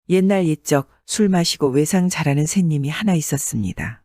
옛날 옛적 술 마시고 외상 잘하는 샌님이 하나 있었습니다.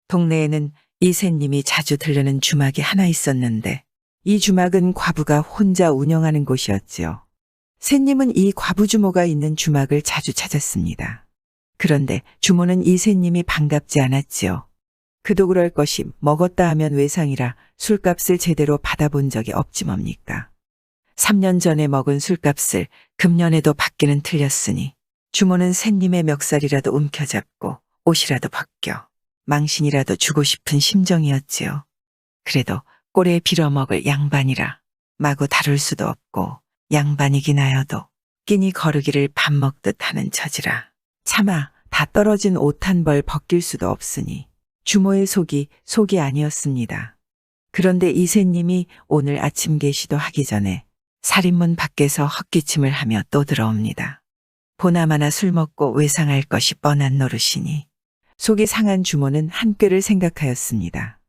동네에는 이 샌님이 자주 들르는 주막이 하나 있었는데 이 주막은 과부가 혼자 운영하는 곳이었지요. 샌님은 이 과부 주모가 있는 주막을 자주 찾았습니다. 그런데 주모는 이 샌님이 반갑지 않았지요. 그도 그럴 것이 먹었다 하면 외상이라 술값을 제대로 받아본 적이 없지 뭡니까. 3년 전에 먹은 술값을 금년에도 받기는 틀렸으니 주모는 샌님의 멱살이라도 움켜잡고 옷이라도 벗겨 망신이라도 주고 싶은 심정이었지요. 그래도 꼴에 빌어먹을 양반이라 마구 다룰 수도 없고 양반이긴 하여도 끼니 거르기를 밥 먹듯 하는 처지라 차마 다 떨어진 옷 한 벌 벗길 수도 없으니 주모의 속이 아니었습니다. 그런데 이새님이 오늘 아침 계시도 하기 전에 살인문 밖에서 헛기침을 하며 또 들어옵니다. 보나마나 술 먹고 외상할 것이 뻔한 노릇이니 속이 상한 주모는 한 꾀를 생각하였습니다.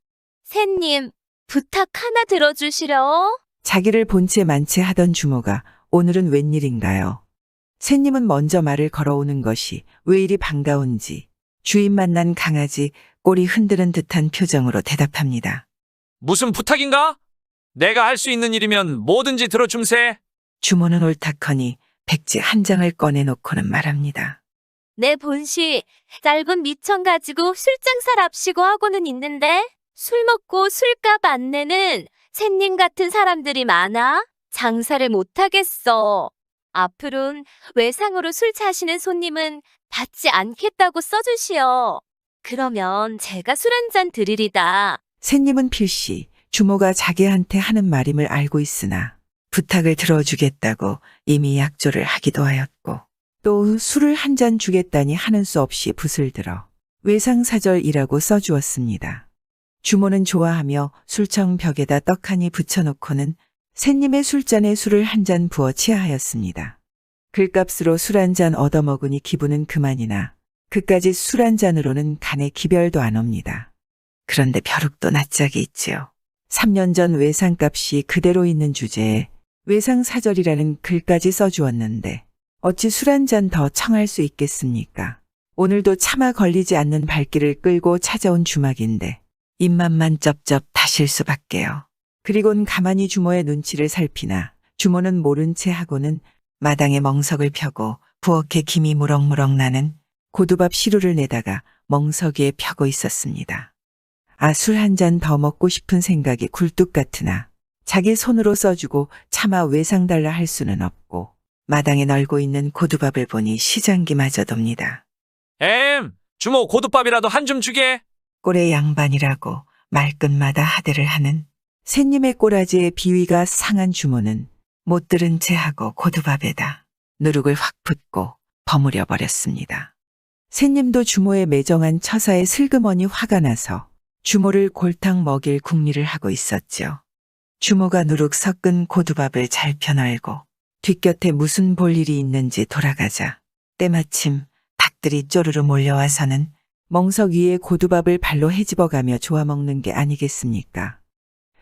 샌님, 부탁 하나 들어주시려? 자기를 본체 만체 하던 주모가 오늘은 웬일인가요? 샌님은 먼저 말을 걸어오는 것이 왜 이리 반가운지 주인 만난 강아지 꼬리 흔드는 듯한 표정으로 대답합니다. 무슨 부탁인가? 내가 할 수 있는 일이면 뭐든지 들어줌세. 주모는 옳다커니 백지 한 장을 꺼내놓고는 말합니다. 내 본시 짧은 미천 가지고 술장사랍시고 하고는 있는데 술 먹고 술값 안 내는 샌님 같은 사람들이 많아 장사를 못하겠어. 앞으론 외상으로 술 차시는 손님은 받지 않겠다고 써주시오. 그러면 제가 술 한 잔 드리리다. 샌님은 필시 주모가 자기한테 하는 말임을 알고 있으나 부탁을 들어주겠다고 이미 약조를 하기도 하였고 또 술을 한 잔 주겠다니 하는 수 없이 붓을 들어 외상사절이라고 써주었습니다. 주모는 좋아하며 술청 벽에다 떡하니 붙여놓고는 샌님의 술잔에 술을 한 잔 부어 취하하였습니다. 글값으로 술 한 잔 얻어먹으니 기분은 그만이나 그까짓 술 한 잔으로는 간에 기별도 안 옵니다. 그런데 벼룩도 낯짝이 있지요. 3년 전 외상값이 그대로 있는 주제에 외상사절이라는 글까지 써주었는데 어찌 술 한 잔 더 청할 수 있겠습니까? 오늘도 차마 걸리지 않는 발길을 끌고 찾아온 주막인데 입맛만 쩝쩝 다실 수밖에요. 그리곤 가만히 주모의 눈치를 살피나 주모는 모른 채 하고는 마당에 멍석을 펴고 부엌에 김이 무럭무럭 나는 고두밥 시루를 내다가 멍석 위에 펴고 있었습니다. 술 한 잔 더 먹고 싶은 생각이 굴뚝 같으나 자기 손으로 써주고 차마 외상 달라 할 수는 없고 마당에 널고 있는 고두밥을 보니 시장기마저 돕니다. 주모 고두밥이라도 한 줌 주게. 꼴의 양반이라고 말끝마다 하대를 하는 샌님의 꼬라지에 비위가 상한 주모는 못 들은 채 하고 고두밥에다 누룩을 확 붓고 버무려 버렸습니다. 샌님도 주모의 매정한 처사에 슬그머니 화가 나서 주모를 골탕 먹일 궁리를 하고 있었죠. 주모가 누룩 섞은 고두밥을 잘 펴널고 뒷곁에 무슨 볼 일이 있는지 돌아가자 때마침 닭들이 쪼르르 몰려와서는 멍석 위에 고두밥을 발로 헤집어가며 좋아먹는 게 아니겠습니까?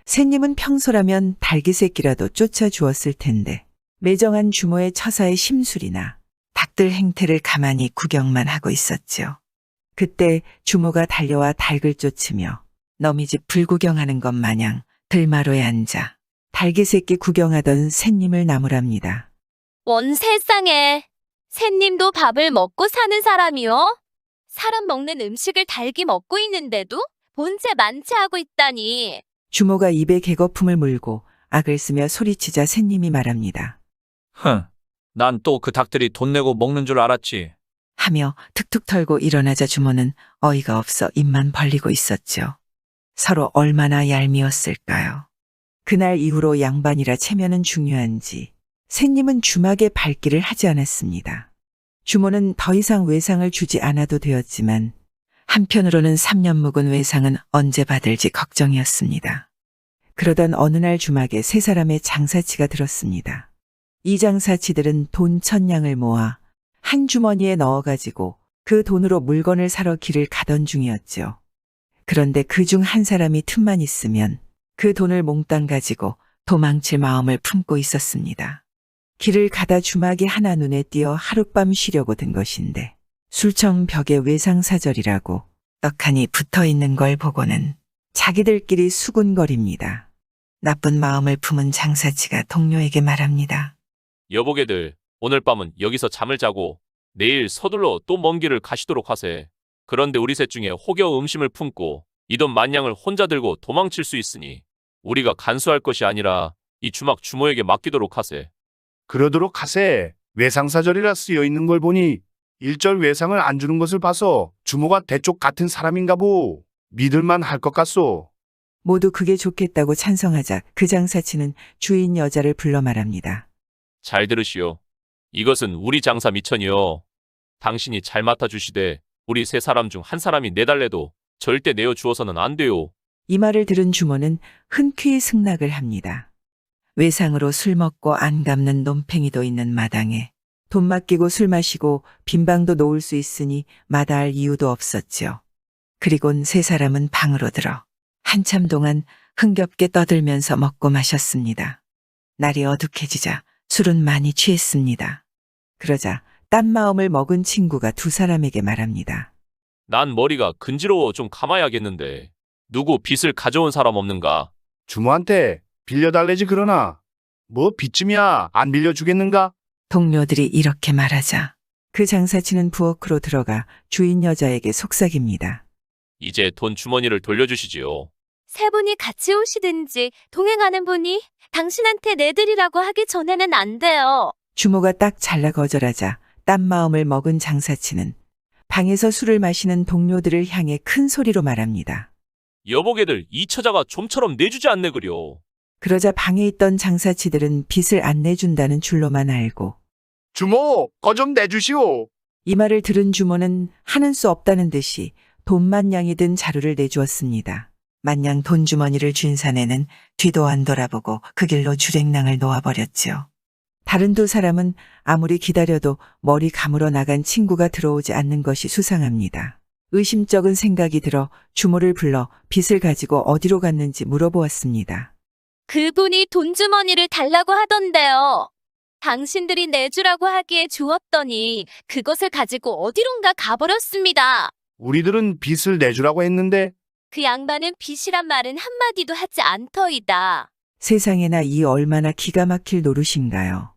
샌님은 평소라면 달기 새끼라도 쫓아주었을 텐데 매정한 주모의 처사의 심술이나 닭들 행태를 가만히 구경만 하고 있었죠. 그때 주모가 달려와 닭을 쫓으며 너미 집 불구경하는 것 마냥 들마루에 앉아 달기 새끼 구경하던 샌님을 나무랍니다. 원 세상에, 샌님도 밥을 먹고 사는 사람이요? 사람 먹는 음식을 달기 먹고 있는데도 본체 만체하고 있다니. 주모가 입에 개거품을 물고 악을 쓰며 소리치자 샌님이 말합니다. 난 또 그 닭들이 돈 내고 먹는 줄 알았지. 하며 툭툭 털고 일어나자 주모는 어이가 없어 입만 벌리고 있었죠. 서로 얼마나 얄미웠을까요? 그날 이후로 양반이라 체면은 중요한지 샌님은 주막에 발길을 하지 않았습니다. 주모는 더 이상 외상을 주지 않아도 되었지만 한편으로는 3년 묵은 외상은 언제 받을지 걱정이었습니다. 그러던 어느 날 주막에 세 사람의 장사치가 들었습니다. 이 장사치들은 돈 1000냥을 모아 한 주머니에 넣어가지고 그 돈으로 물건을 사러 길을 가던 중이었죠. 그런데 그중 한 사람이 틈만 있으면 그 돈을 몽땅 가지고 도망칠 마음을 품고 있었습니다. 길을 가다 주막이 하나 눈에 띄어 하룻밤 쉬려고 든 것인데 술청 벽에 외상사절이라고 떡하니 붙어 있는 걸 보고는 자기들끼리 수군거립니다. 나쁜 마음을 품은 장사치가 동료에게 말합니다. 여보게들, 오늘 밤은 여기서 잠을 자고 내일 서둘러 또 먼 길을 가시도록 하세. 그런데 우리 셋 중에 혹여 음심을 품고 이 돈 만냥을 혼자 들고 도망칠 수 있으니 우리가 간수할 것이 아니라 이 주막 주모에게 맡기도록 하세. 그러도록 하세. 외상사절이라 쓰여 있는 걸 보니 일절 외상을 안 주는 것을 봐서 주모가 대쪽 같은 사람인가 보. 믿을만 할 것 같소. 모두 그게 좋겠다고 찬성하자 그 장사치는 주인 여자를 불러 말합니다. 잘 들으시오. 이것은 우리 장사 미천이요. 당신이 잘 맡아주시되 우리 세 사람 중 한 사람이 내달래도 절대 내어주어서는 안 돼요. 이 말을 들은 주모는 흔쾌히 승낙을 합니다. 외상으로 술 먹고 안 갚는 논팽이도 있는 마당에 돈 맡기고 술 마시고 빈방도 놓을 수 있으니 마다할 이유도 없었죠. 그리곤 세 사람은 방으로 들어 한참 동안 흥겹게 떠들면서 먹고 마셨습니다. 날이 어둑해지자 술은 많이 취했습니다. 그러자 딴 마음을 먹은 친구가 두 사람에게 말합니다. 난 머리가 근지러워 좀 감아야겠는데 누구 빚을 가져온 사람 없는가? 주모한테 빌려달래지 그러나. 뭐 빚쯤이야 안 빌려주겠는가? 동료들이 이렇게 말하자 그 장사치는 부엌으로 들어가 주인 여자에게 속삭입니다. 이제 돈 주머니를 돌려주시지요. 세 분이 같이 오시든지 동행하는 분이 당신한테 내드리라고 하기 전에는 안 돼요. 주모가 딱 잘라 거절하자 딴 마음을 먹은 장사치는 방에서 술을 마시는 동료들을 향해 큰 소리로 말합니다. 여보게들, 이 처자가 좀처럼 내주지 않네 그려. 그러자 방에 있던 장사치들은 빚을 안 내준다는 줄로만 알고 주모, 거 좀 내주시오. 이 말을 들은 주모는 하는 수 없다는 듯이 돈만냥이 든 자루를 내주었습니다. 만냥 돈주머니를 쥔 사내는 뒤도 안 돌아보고 그 길로 주랭랑을 놓아버렸지요. 다른 두 사람은 아무리 기다려도 머리 감으러 나간 친구가 들어오지 않는 것이 수상합니다. 의심쩍은 생각이 들어 주모를 불러 빚을 가지고 어디로 갔는지 물어보았습니다. 그분이 돈주머니를 달라고 하던데요. 당신들이 내주라고 하기에 주었더니 그것을 가지고 어디론가 가버렸습니다. 우리들은 빚을 내주라고 했는데. 그 양반은 빚이란 말은 한마디도 하지 않더이다. 세상에나 이 얼마나 기가 막힐 노릇인가요.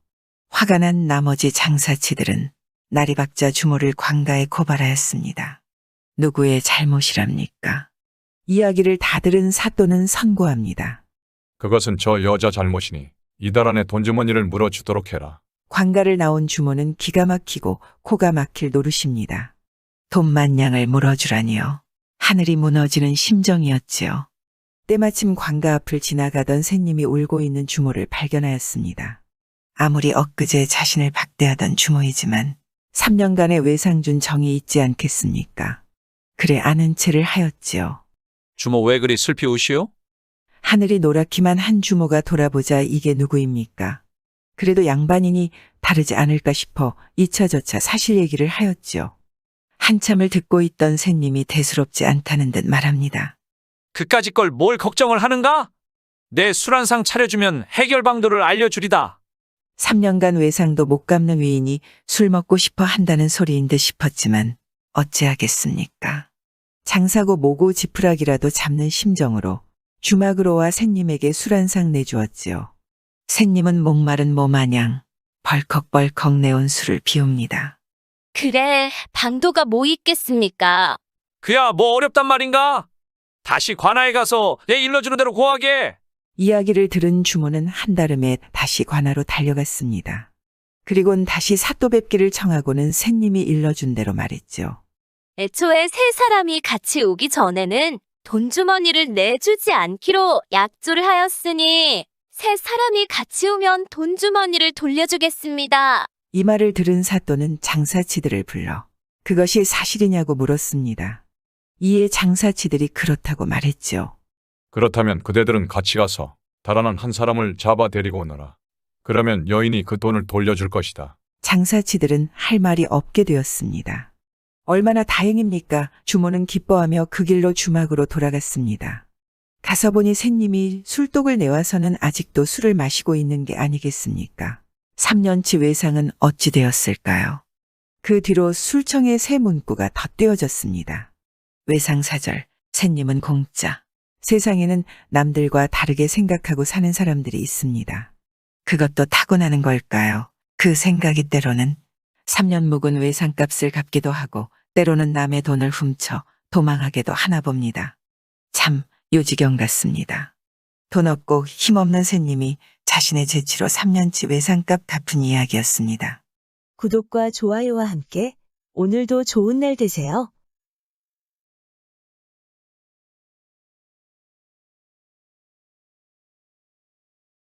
화가 난 나머지 장사치들은 날이 밝자 주모를 관가에 고발하였습니다. 누구의 잘못이랍니까? 이야기를 다 들은 사또는 선고합니다. 그것은 저 여자 잘못이니 이달 안에 돈주머니를 물어주도록 해라. 관가를 나온 주모는 기가 막히고 코가 막힐 노릇입니다. 돈만냥을 물어주라니요. 하늘이 무너지는 심정이었지요. 때마침 관가 앞을 지나가던 새님이 울고 있는 주모를 발견하였습니다. 아무리 엊그제 자신을 박대하던 주모이지만 3년간의 외상 준 정이 있지 않겠습니까? 그래 아는 체를 하였지요. 주모 왜 그리 슬피 우시오? 하늘이 노랗기만 한 주모가 돌아보자 이게 누구입니까? 그래도 양반이니 다르지 않을까 싶어 이차저차 사실 얘기를 하였지요. 한참을 듣고 있던 새님이 대수롭지 않다는 듯 말합니다. 그까짓 걸 뭘 걱정을 하는가? 내 술 한 상 차려주면 해결 방도를 알려주리다. 3년간 외상도 못 갚는 위인이 술 먹고 싶어 한다는 소리인 듯 싶었지만 어찌하겠습니까? 장사고 뭐고 지푸라기라도 잡는 심정으로 주막으로 와 새님에게 술 한 상 내주었지요. 새님은 목마른 모마냥 벌컥벌컥 내온 술을 비웁니다. 그래, 방도가 뭐 있겠습니까? 그야 뭐 어렵단 말인가? 다시 관아에 가서 내 일러주는 대로 고하게. 이야기를 들은 주모는 한달음에 다시 관아로 달려갔습니다. 그리곤 다시 사또 뵙기를 청하고는 새님이 일러준 대로 말했죠. 애초에 세 사람이 같이 오기 전에는 돈주머니를 내주지 않기로 약조를 하였으니 세 사람이 같이 오면 돈주머니를 돌려주겠습니다. 이 말을 들은 사또는 장사치들을 불러 그것이 사실이냐고 물었습니다. 이에 장사치들이 그렇다고 말했죠. 그렇다면 그대들은 같이 가서 달아난 한 사람을 잡아 데리고 오너라. 그러면 여인이 그 돈을 돌려줄 것이다. 장사치들은 할 말이 없게 되었습니다. 얼마나 다행입니까? 주모는 기뻐하며 그 길로 주막으로 돌아갔습니다. 가서 보니 새님이 술독을 내와서는 아직도 술을 마시고 있는 게 아니겠습니까? 3년치 외상은 어찌 되었을까요? 그 뒤로 술청의 새 문구가 덧대어졌습니다. 외상사절, 새님은 공짜. 세상에는 남들과 다르게 생각하고 사는 사람들이 있습니다. 그것도 타고나는 걸까요? 그 생각이 때로는 3년 묵은 외상값을 갚기도 하고 때로는 남의 돈을 훔쳐 도망하게도 하나 봅니다. 참 요지경 같습니다. 돈 없고 힘없는 새님이 자신의 재치로 3년치 외상값 갚은 이야기였습니다. 구독과 좋아요와 함께 오늘도 좋은 날 되세요.